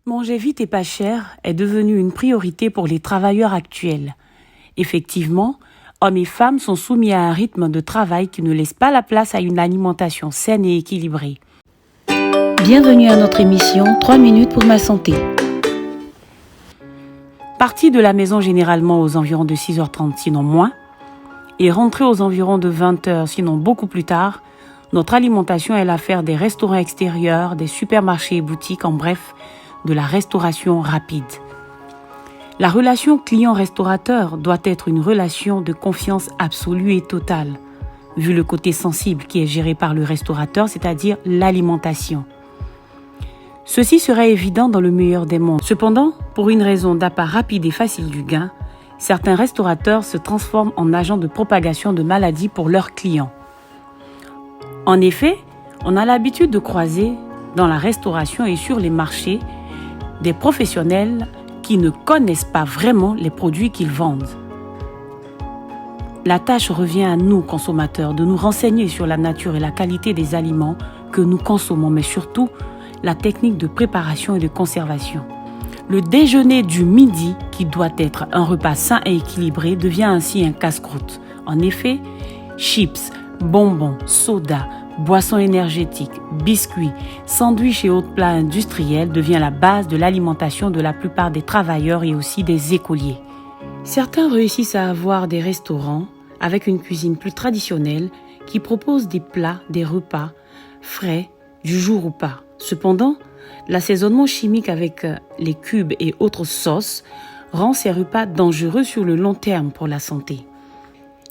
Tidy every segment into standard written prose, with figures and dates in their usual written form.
Manger vite et pas cher est devenu une priorité pour les travailleurs actuels. Effectivement, hommes et femmes sont soumis à un rythme de travail qui ne laisse pas la place à une alimentation saine et équilibrée. Bienvenue à notre émission 3 minutes pour ma santé. Partie de la maison généralement aux environs de 6h30 sinon moins, et rentrée aux environs de 20h sinon beaucoup plus tard, notre alimentation est l'affaire des restaurants extérieurs, des supermarchés et boutiques, en bref, de la restauration rapide. La relation client-restaurateur doit être une relation de confiance absolue et totale, vu le côté sensible qui est géré par le restaurateur, c'est-à-dire l'alimentation. Ceci serait évident dans le meilleur des mondes. Cependant, pour une raison d'appât rapide et facile du gain, certains restaurateurs se transforment en agents de propagation de maladies pour leurs clients. En effet, on a l'habitude de croiser dans la restauration et sur les marchés des professionnels qui ne connaissent pas vraiment les produits qu'ils vendent. La tâche revient à nous, consommateurs, de nous renseigner sur la nature et la qualité des aliments que nous consommons, mais surtout la technique de préparation et de conservation. Le déjeuner du midi, qui doit être un repas sain et équilibré, devient ainsi un casse-croûte. En effet, chips, bonbons, sodas, boissons énergétiques, biscuits, sandwichs et autres plats industriels devient la base de l'alimentation de la plupart des travailleurs et aussi des écoliers. Certains réussissent à avoir des restaurants avec une cuisine plus traditionnelle qui proposent des plats, des repas frais du jour ou pas. Cependant, l'assaisonnement chimique avec les cubes et autres sauces rend ces repas dangereux sur le long terme pour la santé.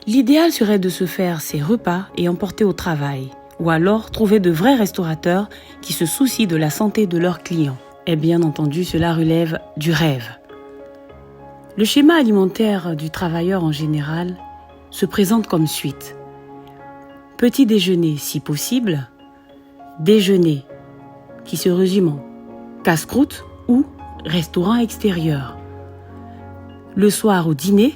L'idéal serait de se faire ces repas et emporter au travail, ou alors trouver de vrais restaurateurs qui se soucient de la santé de leurs clients. Et bien entendu, cela relève du rêve. Le schéma alimentaire du travailleur en général se présente comme suit. Petit déjeuner si possible, déjeuner qui se résume en casse-croûte ou restaurant extérieur. Le soir au dîner,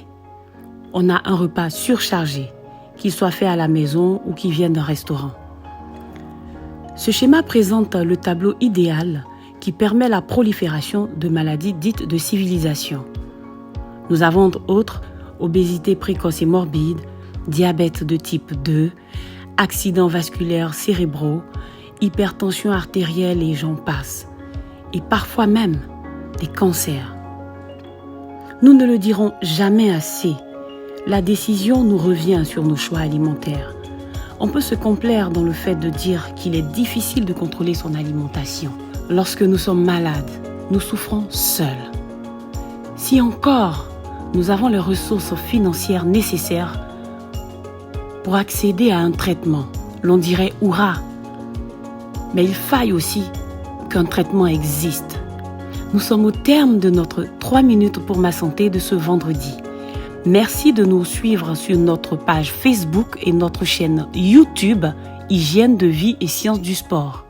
on a un repas surchargé, qu'il soit fait à la maison ou qu'il vienne d'un restaurant. Ce schéma présente le tableau idéal qui permet la prolifération de maladies dites de civilisation. Nous avons entre autres obésité précoce et morbide, diabète de type 2, accidents vasculaires cérébraux, hypertension artérielle et j'en passe, et parfois même des cancers. Nous ne le dirons jamais assez, la décision nous revient sur nos choix alimentaires. On peut se complaire dans le fait de dire qu'il est difficile de contrôler son alimentation. Lorsque nous sommes malades, nous souffrons seuls. Si encore nous avons les ressources financières nécessaires pour accéder à un traitement, l'on dirait « hurrah ». Mais il faille aussi qu'un traitement existe. Nous sommes au terme de notre 3 minutes pour ma santé de ce vendredi. Merci de nous suivre sur notre page Facebook et notre chaîne YouTube Hygiène de vie et sciences du sport.